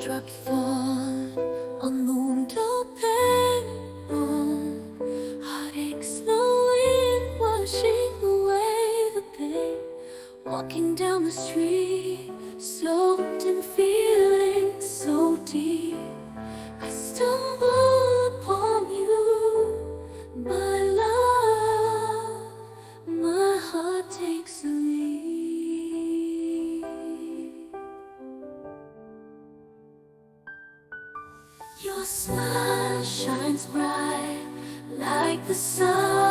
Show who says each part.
Speaker 1: Raindrop fall on the pain. Heartache slowly washing away the pain. Walking down the street, soaked in feelings so deep, I stumble upon you, my love. My heart takes a leap. Your smile shines bright like the sun.